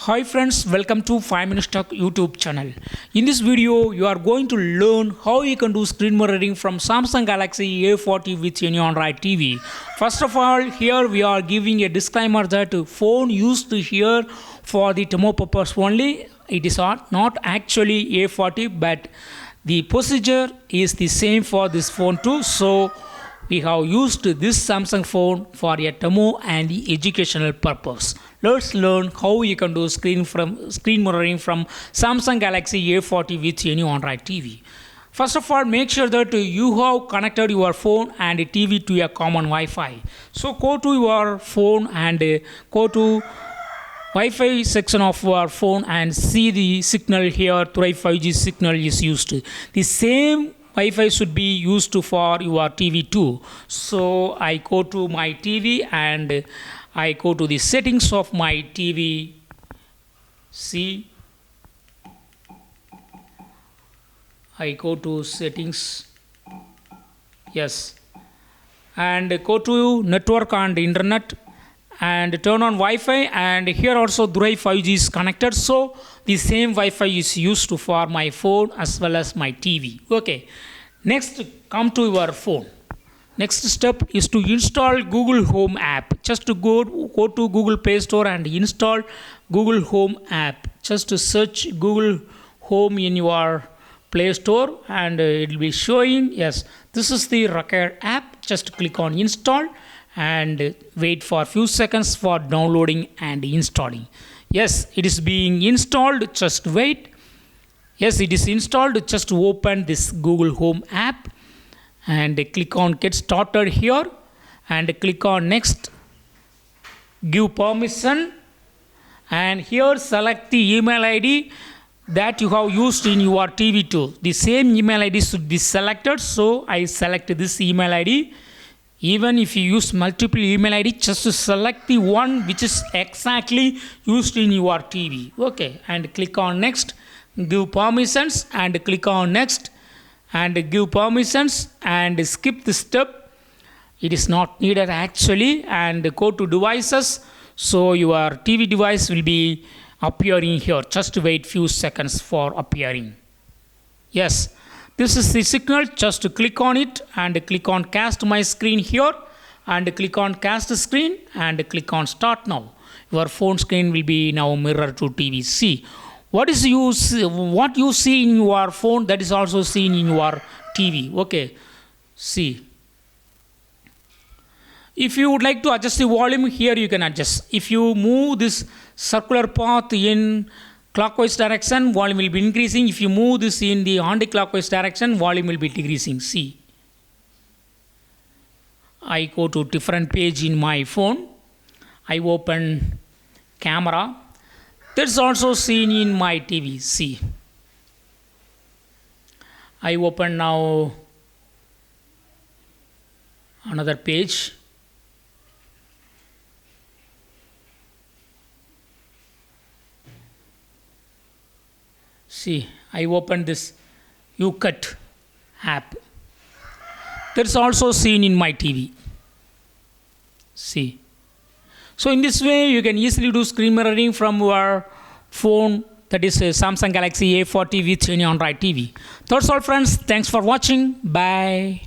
Hi friends, welcome to 5 Minutes Talk YouTube channel. In this video, you are going to learn how you can do screen mirroring from Samsung Galaxy A40 with any Android TV. First of all, here we are giving a disclaimer that phone used here for the demo purpose only. It is not actually A40, but the procedure is the same for this phone too. So we have used this Samsung phone for a demo and the educational purpose. Let's learn how you can do screen mirroring from Samsung Galaxy A40 with any Android TV. First of all, make sure that you have connected your phone and TV to a common Wi-Fi. So go to your phone and go to Wi-Fi section of your phone and see the signal here. 5G signal is used. The same Wi-Fi should be used for your TV too. So I go to my TV and I go to the settings of my TV. See, I go to settings. Yes, and go to network and internet and turn on Wi-Fi, and here also 5G is connected, so the same Wi-Fi is used for my phone as well as my TV. Okay, next come to your phone. Next step is to install Google Home app. Just to go to Google Play Store and install Google Home app. Just to search Google Home in your Play Store and it will be showing, yes, this is the required app. Just click on install and wait for a few seconds for downloading and installing. Yes, it is being installed. Just wait. Yes, it is installed. Just open this Google Home app and click on get started here and click on next, give permission, and here select the email ID that you have used in your TV too. The same email ID should be selected, so I select this email ID. Even if you use multiple email ID, just to select the one which is exactly used in your TV. Okay, and click on next, give permissions and click on next and give permissions and skip this step. It is not needed actually, and go to devices. So your TV device will be appearing here. Just wait few seconds for appearing. Yes, this is the signal. Just click on it and click on cast my screen here and click on cast screen and click on start now. Your phone screen will be now mirror to TV. See, what you see in your phone, that is also seen in your TV. Okay, see. If you would like to adjust the volume, here you can adjust. If you move this circular path in clockwise direction, volume will be increasing. If you move this in the anti-clockwise direction, volume will be decreasing. See, I go to different page in my phone. I open camera. That's also seen in my TV. See, I open now another page. See, I open this UCut app. That's also seen in my TV. See. So in this way, you can easily do screen mirroring from your phone, that is Samsung Galaxy A40 with any Android TV. That's all friends. Thanks for watching. Bye.